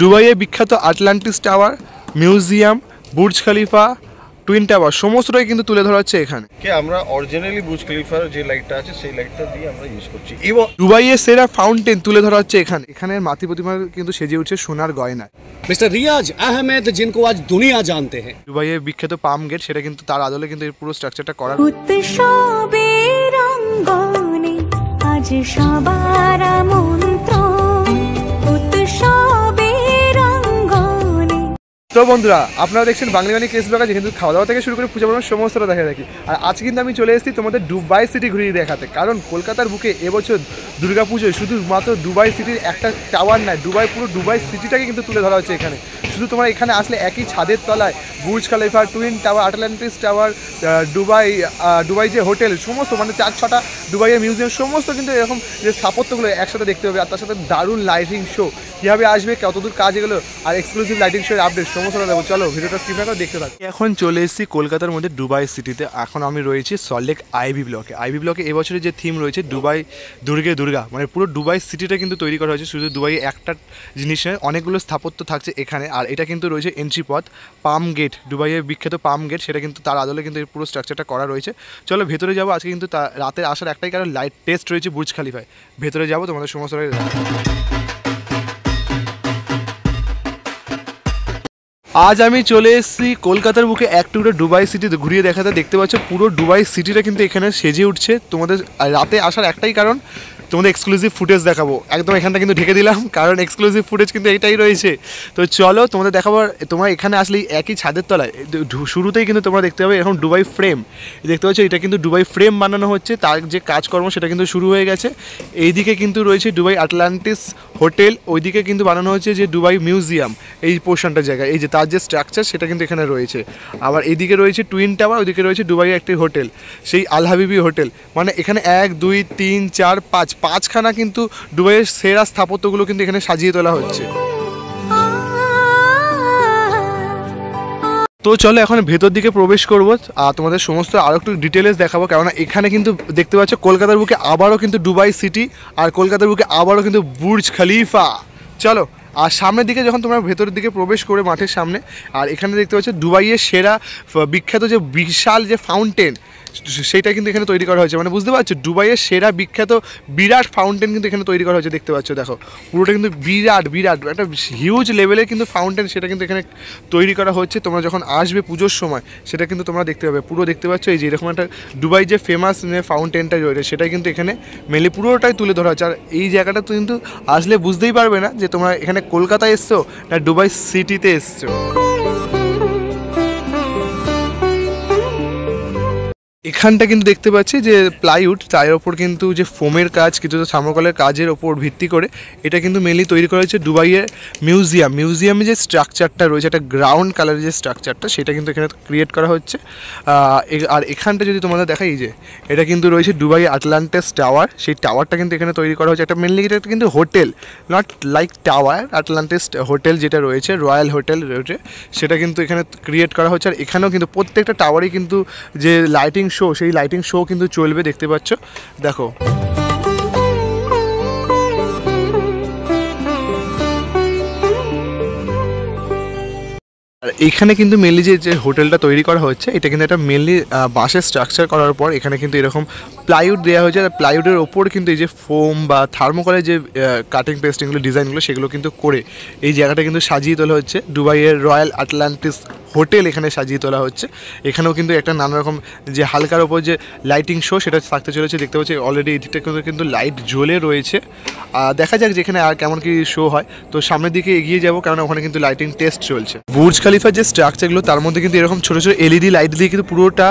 দুবাইয়ে বিখ্যাত Atlantis tower, museum, Burj Khalifa, twin tower সমস্তটাই কিন্তু তুলে ধরা হচ্ছে এখানে। আমরা অরিজিনালি বুর্জ খলিফার যে লাইটটা আছে সেই লাইটটা দিয়ে আমরা ইউজ করছি। এবং দুবাইয়ের সেরা ফাউন্টেন তুলে ধরা হচ্ছে এখানে। এখানের মাতৃ প্রতিমা কিন্তু সেজে উঠছে সোনার গয়নায়। মিস্টার রিয়াজ আহমেদ जिनको आज दुनिया जानते हैं। দুবাইয়ের বিখ্যাত পাম গেট, সেটা কিন্তু তার আদলে কিন্তু এই পুরো স্ট্রাকচারটা করা। উৎসবের রঙ্গনে আজ সবার আমন্ত্রণ, উৎসবের রঙ্গনে। তো বন্ধুরা, আপনারা দেখছেন বাংলাবাণী কেস ব্লগ, কিন্তু খাওয়া দাওয়া থেকে শুরু করে পূজা পার্বণ সমস্তটা দেখা দেখি। আর আজকে কিন্তু আমি চলে এসেছি তোমাদের দুবাই সিটি ঘুরিয়ে দেখাতে, কারণ কলকাতার বুকে এবছর দুর্গাপুজোয় শুধুমাত্র দুবাই সিটির একটা টাওয়ার নয়, পুরো দুবাই সিটিটাকে কিন্তু তুলে ধরা হচ্ছে এখানে। শুধু তোমরা এখানে আসলে একই ছাদের তলায় Burj Khalifa, twin tower, Atlantis tower, Dubai যে হোটেল সমস্ত, মানে 4-6টা দুবাইয়ের মিউজিয়াম সমস্ত কিন্তু এরকম যে স্থাপত্যগুলো একসাথে দেখতে হবে। আর তার সাথে দারুণ লাইটিং শো, কীভাবে আসবে, কতদূর কাজ এগুলো, আর এক্সক্লুসিভ লাইটিং শোর আপডেট সমস্তটা দেবো। চলো ভিডিওটা স্কিপ না করে দেখতে থাকো। এখন চলে এসেছি কলকাতার মধ্যে দুবাই সিটিতে। এখন আমি রয়েছি সল্টলেক আইভি ব্লকে। এবছরের যে থিম রয়েছে দুবাই দুর্গা, মানে পুরো দুবাই সিটিটা কিন্তু তৈরি করা হয়েছে। শুধু দুবাই একটা জিনিসে অনেকগুলো স্থাপত্য থাকছে এখানে। আর এটা কিন্তু রয়েছে এন্ট্রি পথ, পাম গেট, দুবাইয়ের বিখ্যাত পাম গেট, সেটা কিন্তু তার আদলে কিন্তু এই পুরো স্ট্রাকচারটা করা রয়েছে। চলো ভেতরে যাবো। আজকে কিন্তু রাতে আসার একটাই কারণ, লাইট টেস্ট রয়েছে বুর্জ খলিফায়। ভেতরে যাবো, তোমাদের সমস্ত। আজ আমি চলে এসেছি কলকাতার বুকে এক টুকরো দুবাই সিটি ঘুরিয়ে দেখাতে। দেখতে পাচ্ছ পুরো দুবাই সিটিটা কিন্তু এখানে সেজে উঠছে। তোমাদের রাতে আসার একটাই কারণ, তোমাদের এক্সক্লুসিভ ফুটেজ দেখাবো। একদম এখানটা কিন্তু ঢেকে দিলাম, কারণ এক্সক্লুসিভ ফুটেজ কিন্তু এইটাই রয়েছে। তো চলো তোমাদের দেখাবো। তোমরা এখানে আসলেই একই ছাদের তলায় শুরুতেই কিন্তু তোমরা দেখতে পাবে এখন দুবাই ফ্রেম দেখতে পাচ্ছ। এটা কিন্তু দুবাই ফ্রেম বানানো হচ্ছে, তার যে কাজকর্ম সেটা কিন্তু শুরু হয়ে গেছে। এইদিকে কিন্তু রয়েছে দুবাই আটলান্টিস হোটেল, ওইদিকে কিন্তু বানানো হচ্ছে যে দুবাই মিউজিয়াম, এই পোর্শনটার জায়গায়। এই যে তার যে স্ট্রাকচার সেটা কিন্তু এখানে রয়েছে। আবার এইদিকে রয়েছে টুইন টাওয়ার, ওইদিকে রয়েছে দুবাইয়ের একটি হোটেল, সেই আল হাবিবি হোটেল। মানে এখানে 1, 2, 3, 4, 5খানা কিন্তু দুবাইয়ের সেরা স্থাপত্যগুলো কিন্তু এখানে সাজিয়ে তোলা হচ্ছে। তো চলো এখন ভেতর দিকে প্রবেশ করবো, আর তোমাদের সমস্ত আরও একটু ডিটেলস দেখাবো। কেননা এখানে কিন্তু দেখতে পাচ্ছ কলকাতার বুকে আবারও কিন্তু দুবাই সিটি, আর কলকাতার বুকে আবারও কিন্তু বুর্জ খলিফা। চলো, আর সামনের দিকে যখন তোমরা ভেতরের দিকে প্রবেশ করে মাঠের সামনে, আর এখানে দেখতে পাচ্ছ দুবাইয়ের সেরা বিখ্যাত যে বিশাল যে ফাউন্টেন, সেইটা কিন্তু এখানে তৈরি করা হয়েছে। মানে বুঝতে পারছো, দুবাইয়ের সেরা বিখ্যাত বিরাট ফাউন্টেন কিন্তু এখানে তৈরি করা হয়েছে। দেখতে পাচ্ছ, দেখো পুরোটা কিন্তু বিরাট একটা হিউজ লেভেলের কিন্তু ফাউন্টেন, সেটা কিন্তু এখানে তৈরি করা হচ্ছে। তোমরা যখন আসবে পুজোর সময়, সেটা কিন্তু তোমরা দেখতে পাবে। পুরো দেখতে পাচ্ছ এই যে এরকম একটা দুবাই যে ফেমাস ফাউন্টেনটা রয়েছে, সেটাই কিন্তু এখানে মেনলি পুরোটাই তুলে ধরা হচ্ছে। আর এই জায়গাটা তো কিন্তু আসলে বুঝতেই পারবে না যে তোমরা এখানে কলকাতায় এসছো না দুবাই সিটিতে এসছো। এখানটা কিন্তু দেখতে পাচ্ছি যে প্লাইউড, তার ওপর কিন্তু যে ফোমের কাজ, কিছু থার্মোকলের কাজের ওপর ভিত্তি করে এটা কিন্তু মেনলি তৈরি করা হয়েছে দুবাইয়ের মিউজিয়ামে যে স্ট্রাকচারটা রয়েছে, একটা গ্রাউন্ড কালারের যে স্ট্রাকচারটা, সেটা কিন্তু এখানে ক্রিয়েট করা হচ্ছে। আর এখানটা যদি তোমাদের দেখাই, যে এটা কিন্তু রয়েছে দুবাই আটলান্টিস টাওয়ার, সেই টাওয়ারটা কিন্তু এখানে তৈরি করা হচ্ছে। একটা মেনলি এটা কিন্তু hotel, not like tower, Atlantis hotel যেটা রয়েছে, রয়্যাল হোটেল রয়েছে, সেটা কিন্তু এখানে ক্রিয়েট করা হচ্ছে। আর এখানেও কিন্তু প্রত্যেকটা টাওয়ারই কিন্তু যে লাইটিং শো, সেই লাইটিং শো কিন্তু চলবে। দেখতে পাচ্ছ, দেখো আর এখানে কিন্তু মেনলি যে হোটেলটা তৈরি করা হচ্ছে, এটা কিন্তু একটা মেনলি বাঁশের স্ট্রাকচার করার পর এখানে কিন্তু এরকম প্লাইউড দেওয়া হয়েছে। আর প্লাইউডের ওপর কিন্তু এই যে ফোম বা থার্মোকলের যে কাটিং পেস্টিংগুলো, ডিজাইনগুলো, সেগুলো কিন্তু করে এই জায়গাটা কিন্তু সাজিয়ে তোলা হচ্ছে। দুবাইয়ের রয়্যাল আটলান্টিস হোটেল এখানে সাজিয়ে তোলা হচ্ছে। এখানেও কিন্তু একটা নানা রকম যে হালকার ওপর যে লাইটিং শো, সেটা থাকতে চলেছে। দেখতে পাচ্ছি অলরেডি এদিকটা কিন্তু লাইট জ্বলে রয়েছে। দেখা যাক যেখানে আর কেমন কি শো হয়। তো সামনের দিকে এগিয়ে যাবো, কারণ ওখানে কিন্তু লাইটিং টেস্ট চলছে। বুর্জ খলিফার যে স্ট্রাকচারগুলো, তার মধ্যে কিন্তু এরকম ছোটো ছোটো এলইডি লাইট দিয়ে কিন্তু পুরোটা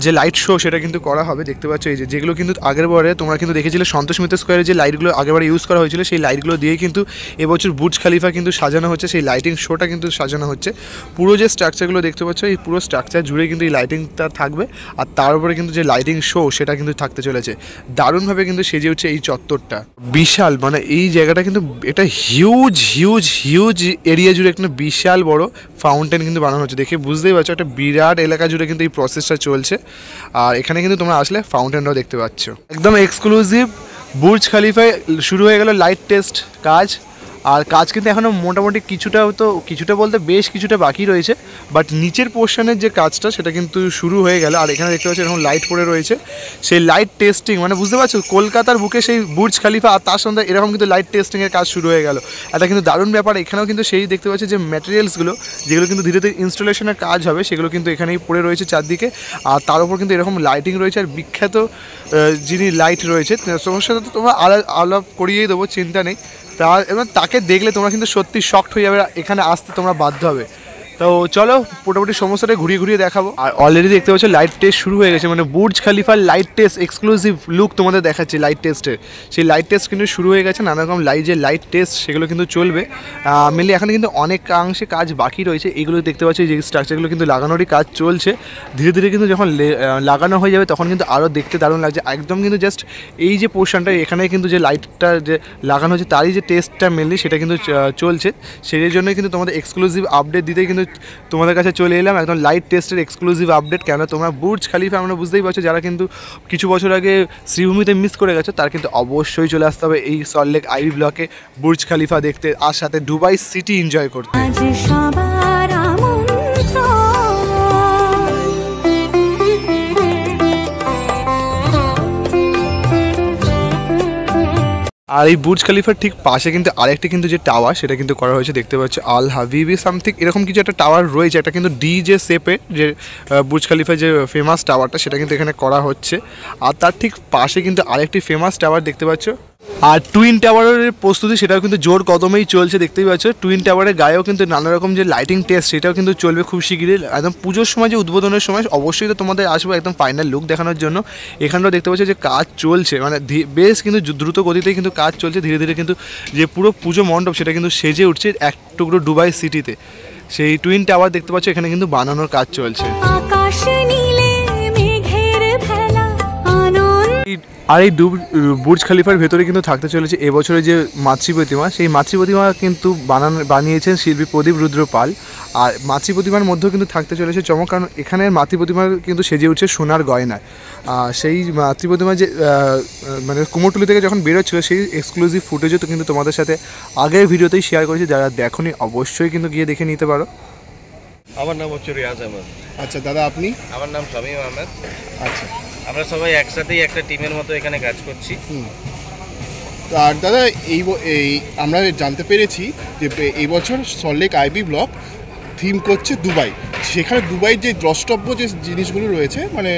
যে লাইট শো, সেটা কিন্তু করা হবে। দেখতে পাচ্ছ এই যেগুলো কিন্তু আগের বারে তোমরা কিন্তু দেখেছিলে সন্তোষ মিত্র স্কোয়ারে যে লাইটগুলো আগেরবারে ইউজ করা হয়েছিল, সেই লাইটগুলো দিয়ে কিন্তু এবছর বুর্জ খলিফা কিন্তু সাজানো হচ্ছে। সেই লাইটিং শোটা কিন্তু সাজানো হচ্ছে। পুরো যে স্ট্রাকচারগুলো দেখতে পাচ্ছ, এই পুরো স্ট্রাকচার জুড়ে কিন্তু এই লাইটিংটা থাকবে। আর তার উপরে কিন্তু যে লাইটিং শো, সেটা কিন্তু থাকতে চলেছে। দারুণভাবে কিন্তু সেজে উঠছে এই চত্বরটা, বিশাল। মানে এই জায়গাটা কিন্তু এটা হিউজ এরিয়া জুড়ে একটা বিশাল বড় ফাউন্টেন কিন্তু বানানো হচ্ছে। দেখে বুঝতেই পারছো একটা বিরাট এলাকা জুড়ে কিন্তু এই প্রসেসটা চলছে। আর এখানে কিন্তু তোমরা আসলে ফাউন্টেনটাও দেখতে পাচ্ছ। একদম এক্সক্লুসিভ বুর্জ খলিফায় শুরু হয়ে গেল লাইট টেস্ট কাজ। আর কাজ কিন্তু এখনও মোটামুটি কিছুটা বলতে বেশ কিছুটা বাকি রয়েছে, বাট নিচের পোর্শনের যে কাজটা সেটা কিন্তু শুরু হয়ে গেল। আর এখানে দেখতে পাচ্ছি এরকম লাইট পড়ে রয়েছে, সেই লাইট টেস্টিং, মানে বুঝতে পারছো কলকাতার বুকে সেই বুর্জ খালিফা আর তার সঙ্গে এরকম কিন্তু লাইট টেস্টিংয়ের কাজ শুরু হয়ে গেল। এটা কিন্তু দারুণ ব্যাপার। এখানেও কিন্তু সেই দেখতে পাচ্ছি যে ম্যাটেরিয়ালসগুলো যেগুলো কিন্তু ধীরে ধীরে ইনস্টলেশনের কাজ হবে সেগুলো কিন্তু এখানেই পড়ে রয়েছে চারদিকে। আর তার উপর কিন্তু এরকম লাইটিং রয়েছে। আর বিখ্যাত যিনি লাইট রয়েছে তোমার সাথে তো তোমরা আলাপ করিয়েই দেবো, চিন্তা নেই। এবার তাকে দেখলে তোমরা কিন্তু সত্যি শকড হয়ে যাবে, এখানে আসতে তোমরা বাধ্য হবে। তো চলো মোটামুটি সমস্যাটা ঘুরিয়ে দেখাবো। আর অলরেডি দেখতে পাচ্ছ লাইট টেস্ট শুরু হয়ে গেছে, মানে বুর্জ খালিফার লাইট টেস্ট এক্সক্লুসিভ লুক তোমাদের দেখাচ্ছি লাইট টেস্টের। সেই লাইট টেস্ট কিন্তু শুরু হয়ে গেছে, নানা রকম লাইট টেস্ট সেগুলো কিন্তু চলবে। মেনলি এখানে কিন্তু অনেকাংশে কাজ বাকি রয়েছে। এগুলো দেখতে পাচ্ছি যে স্ট্রাকচারগুলো কিন্তু লাগানোরই কাজ চলছে। ধীরে ধীরে কিন্তু যখন লাগানো হয়ে যাবে তখন কিন্তু আরও দেখতে দারুণ লাগছে। একদম কিন্তু জাস্ট এই যে পোর্শনটা এখানে কিন্তু যে লাইটটা যে লাগানো হচ্ছে তারই যে টেস্টটা মেনলি সেটা কিন্তু চলছে। সেই জন্যই কিন্তু তোমাদের এক্সক্লুসিভ আপডেট দিতেই কিন্তু তোমাদের কাছে চলে এলাম, একদম লাইট টেস্টের এক্সক্লুসিভ আপডেট। কেন তোমরা বুর্জ খালিফা আমরা বুঝতেই পারছো, যারা কিন্তু কিছু বছর আগে শ্রীভূমিতে মিস করে গেছো তার কিন্তু অবশ্যই চলে আসতে হবে এই সল্টলেক আইভি ব্লকে বুর্জ খালিফা দেখতে, আর সাথে দুবাই সিটি এনজয় করতে। আর এই বুর্জ খালিফার ঠিক পাশে কিন্তু আরেকটি কিন্তু যে টাওয়ার সেটা কিন্তু করা হয়েছে, দেখতে পাচ্ছি আল হাবিবি সামথিং এরকম কিছু একটা টাওয়ার রয়েছে। একটা কিন্তু ডি যে শেপে যে বুর্জ খালিফার যে ফেমাস টাওয়ারটা সেটা কিন্তু এখানে করা হচ্ছে। আর তার ঠিক পাশে কিন্তু আরেকটি ফেমাস টাওয়ার দেখতে পাচ্ছ। আর টুইন টাওয়ারের প্রস্তুতি সেটাও কিন্তু জোর কদমেই চলছে, দেখতেই পাচ্ছ। টুইন টাওয়ারের গায়েও কিন্তু নানা রকম যে লাইটিং টেস্ট সেটাও কিন্তু চলবে খুব শীঘ্রই। একদম পুজোর সময় যে উদ্বোধনের সময় অবশ্যই তো তোমাদের আসবো একদম ফাইনাল লুক দেখানোর জন্য। এখানটাও দেখতে পাচ্ছ যে কাজ চলছে, মানে বেশ কিন্তু দ্রুত গতিতেই কিন্তু কাজ চলছে। ধীরে ধীরে কিন্তু যে পুরো পুজো মণ্ডপ সেটা কিন্তু সেজে উঠছে এক টুকরো দুবাই সিটিতে। সেই টুইন টাওয়ার দেখতে পাচ্ছ এখানে কিন্তু বানানোর কাজ চলছে। আর এই বুর্জ খালিফার ভেতরে কিন্তু থাকতে চলেছে এবছরে যে মাতৃ প্রতিমা, সেই মাতৃ প্রতিমা কিন্তু বানিয়েছেন শিল্পী প্রদীপ রুদ্র পাল। আর মাতৃ প্রতিমার মধ্যেও কিন্তু থাকতে চলেছে চমক, কারণ এখানের মাতৃ প্রতিমার কিন্তু সেজে উঠছে সোনার গয়নায়। সেই মাতৃ প্রতিমা যে মানে কুমোরটুলি থেকে যখন বেরোচ্ছিল সেই এক্সক্লুসিভ ফুটেজও তো কিন্তু তোমাদের সাথে আগের ভিডিওতেই শেয়ার করেছি, যারা দেখোনি অবশ্যই কিন্তু গিয়ে দেখে নিতে পারো। আমার নাম হচ্ছে রিয়াজ আহমেদ। আচ্ছা দাদা আপনি? আমার নাম শামীম আহমেদ। আচ্ছা, আমরা সবাই একসাথেই একটা টিমের মতো এখানে কাজ করছি। আর দাদা এই আমরা জানতে পেরেছি যে এই বছর সল্টলেক আইভি ব্লক থিম করছে দুবাই। সেখানে দুবাইয়ের যে দ্রষ্টব্য যে জিনিসগুলো রয়েছে মানে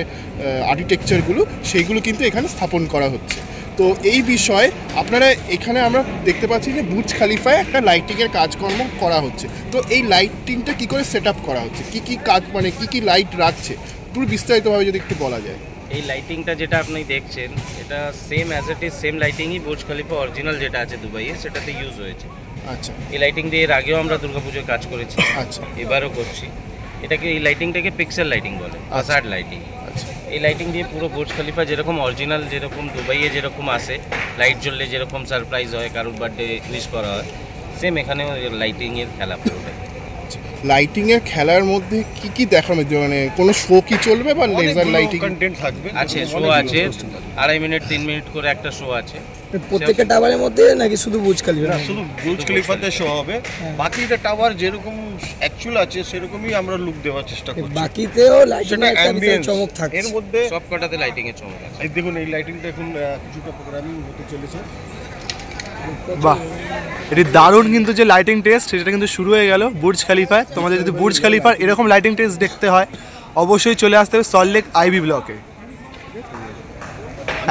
আর্কিটেকচারগুলো সেইগুলো কিন্তু এখানে স্থাপন করা হচ্ছে। তো এই বিষয়ে আপনারা এখানে আমরা দেখতে পাচ্ছি যে বুর্জ খালিফায় একটা লাইটিংয়ের কাজকর্ম করা হচ্ছে। তো এই লাইটিংটা কী করে সেট আপ করা হচ্ছে, কী কাজ মানে কী লাইট রাখছে পুরো বিস্তারিতভাবে যদি একটু বলা যায়। এই লাইটিংটা যেটা আপনি দেখছেন এটা same as it is same লাইটিংই বুর্জ খলিফা অরিজিনাল যেটা আছে দুবাইয়ে সেটাতে ইউজ হয়েছে। আচ্ছা, এই লাইটিং দিয়ে এর আগেও আমরা দুর্গাপুজোয় কাজ করেছি, আচ্ছা এবারও করছি। এটাকে এই লাইটিংটাকে পিক্সেল লাইটিং বলে, ফাসাড লাইটিং। আচ্ছা, এই লাইটিং দিয়ে পুরো বুর্জ খলিফা যেরকম অরিজিনাল যেরকম দুবাইয়ে যেরকম আসে লাইট জ্বললে যেরকম সারপ্রাইজ হয়, কারোর বার্থডে উইশ করা হয়, সেম এখানেও লাইটিংয়ের খেলা পুরোটা। লাইটিংয়ের খেলার মধ্যে কি কি দেখানো, মানে কোনো শো কি চলবে বা লেজার লাইটিং কন্টেন্ট থাকবে? আছে, শো আছে, 2.5 মিনিট 3 মিনিট করে একটা শো আছে প্রত্যেকটা টাওয়ারের মধ্যে, নাকি শুধু বুর্জ খলিফা? না, শুধু বুর্জ খলিফাতে শো হবে। বাকিটা টাওয়ার যেরকম অ্যাকচুয়াল আছে সেরকমই আমরা লুক দেওয়ার চেষ্টা করছি। বাকিতেও লাইটিং এর একটা চমক থাকে, এর মধ্যে সবকটাতে লাইটিং এর চমক আছে। এই দেখুন এই লাইটিংটা এখন কিছুটা প্রোগ্রামিং হতে চলেছে। বাহ, এটি দারুণ কিন্তু যে লাইটিং টেস্ট সেটা কিন্তু শুরু হয়ে গেল বুর্জ খলিফায়। তোমাদের যদি বুর্জ খলিফার এরকম লাইটিং টেস্ট দেখতে হয় অবশ্যই চলে আসতে হবে সল্টলেক আইভি ব্লকে,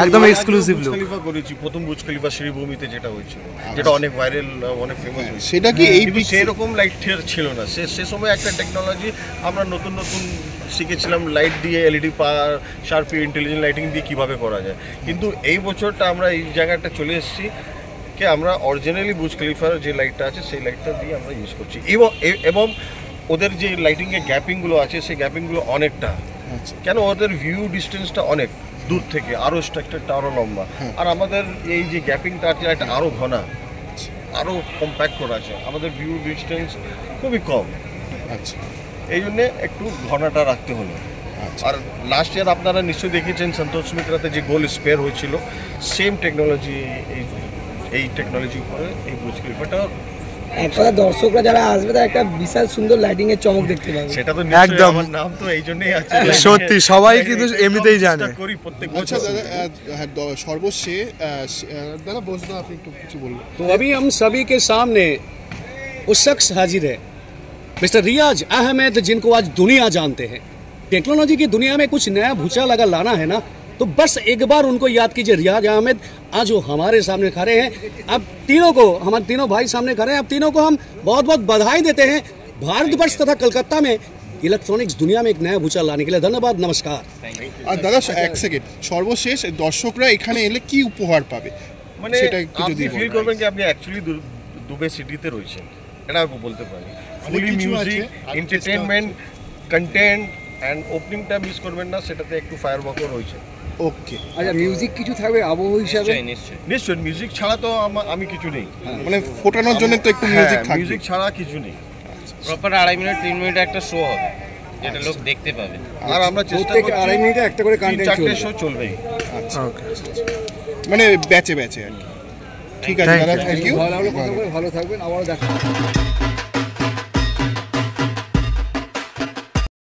একদম এক্সক্লুসিভ লুক। খলিফা করেছি প্রথম বুর্জ খলিফা শ্রীভূমিতে যেটা হয়েছিল, যেটা অনেক ভাইরাল অনেক ফেমাস হয়েছে। সেটা কি এই সেরকম লাইট ছিল না, সে সময় একটা টেকনোলজি আমরা নতুন নতুন শিখেছিলাম, লাইট দিয়ে এলইডি পাওয়ার শার্পি ইন্টেলিজেন্ট লাইটিং দিয়ে কীভাবে করা যায়। কিন্তু এই বছরটা আমরা এই জায়গাটা চলে এসেছি কে আমরা অরিজিনালি বুর্জ খলিফার যে লাইটটা আছে সেই লাইটটা দিয়ে আমরা ইউজ করছি। এবং ওদের যে লাইটিংয়ের গ্যাপিংগুলো আছে সেই গ্যাপিংগুলো অনেকটা, কেন ওদের ভিউ ডিস্টেন্সটা অনেক দূর থেকে, আরও স্ট্রাকচারটা আরও লম্বা, আর আমাদের এই যে গ্যাপিংটা আছে এটা আরও ঘনা, আরও কম্প্যাক্ট করা আছে, আমাদের ভিউ ডিস্টেন্স খুবই কম। আচ্ছা, এই জন্যে একটু ঘনাটা রাখতে হলো। আর লাস্ট ইয়ার আপনারা নিশ্চয়ই দেখেছেন সন্তোষ মিত্রাতে যে গোল স্পেয়ার হয়েছিল, সেম টেকনোলজি এই এই টেকনোলজির উপরে এই বুর্জ খলিফাটা। এক কথা দর্শকরা যারা আসবে তারা একটা বিশাল সুন্দর লাইটিং এর চমক দেখতে পাবে। সেটা তো একদম। একদম, আমার নাম তো এই জন্যই আছে। সত্যি সবাই কিন্তু এমনিতেই জানে। করি প্রত্যেক আচ্ছা বছর। দাদা, হ্যাঁ, সর্বশেষ দাদা বলছো, আপনি একটু কিছু বলবেন। तो अभी हम सभी के सामने वो शख्स हाजिर है, मिस्टर रियाज अहमद, जिनको आज दुनिया जानते हैं। टेक्नोलॉजी की दुनिया में कुछ नया भूचाल अगर लाना है ना, तो बस एक बार उनको याद कीजिए। रियाज अहमद आज वो हमारे सामने खड़े हैं। अब तीनों को, हमारे तीनों भाई सामने खड़े हैं, अब तीनों को हम बहुत बहुत बधाई देते हैं भारतवर्ष तथा कलकत्ता में इलेक्ट्रॉनिक्स दुनिया में एक नया भूचाल लाने के लिए। धन्यवाद, नमस्कार। আর দাদা এক সেকেন্ড, সর্বশেষ দর্শকরা এখানে এলে কি উপহার পাবে মানে সেটা একটু আপনি যদি ফিল বলেন। করবেন কি আপনি অ্যাকচুয়ালি দুবাই সিটিতে রয়েছেন, এটা আমি বলতে পারি। ফুলি কিছু মিউজিক, আছে, এন্টারটেইনমেন্ট, কন্টেন্ট অ্যান্ড ওপেনিংটা মিস করবেন না, সেটাতে একটু ফায়ার ওয়ার্কও রয়েছে। ওকে, আচ্ছা, মিউজিক কিছু থাকবে আবহ হিসাবে? নিশ্চয়ই নিশ্চয়ই। নিশ্চয়ই, মিউজিক ছাড়া তো আমি কিছু নেই। মানে ফোটানোর জন্য তো একটু মিউজিক থাকবে। মিউজিক ছাড়া কিছু নেই। প্রপার 2.5 মিনিট 3 মিনিট একটা শো হবে, যেটা লোক দেখতে পাবে। আর আমরা চেষ্টা প্রত্যেক করছি 2.5 মিনিটে একটা করে কন্টেন্ট 3-4টে চলবে। শো চলবেই। আচ্ছা, ওকে, মানে ব্যাচে ব্যাচে আর কি। ঠিক আছে দাদা, থ্যাংক ইউ। ভালো লাগলো কথা বলে, ভালো থাকবেন, আবারও দেখা হবে।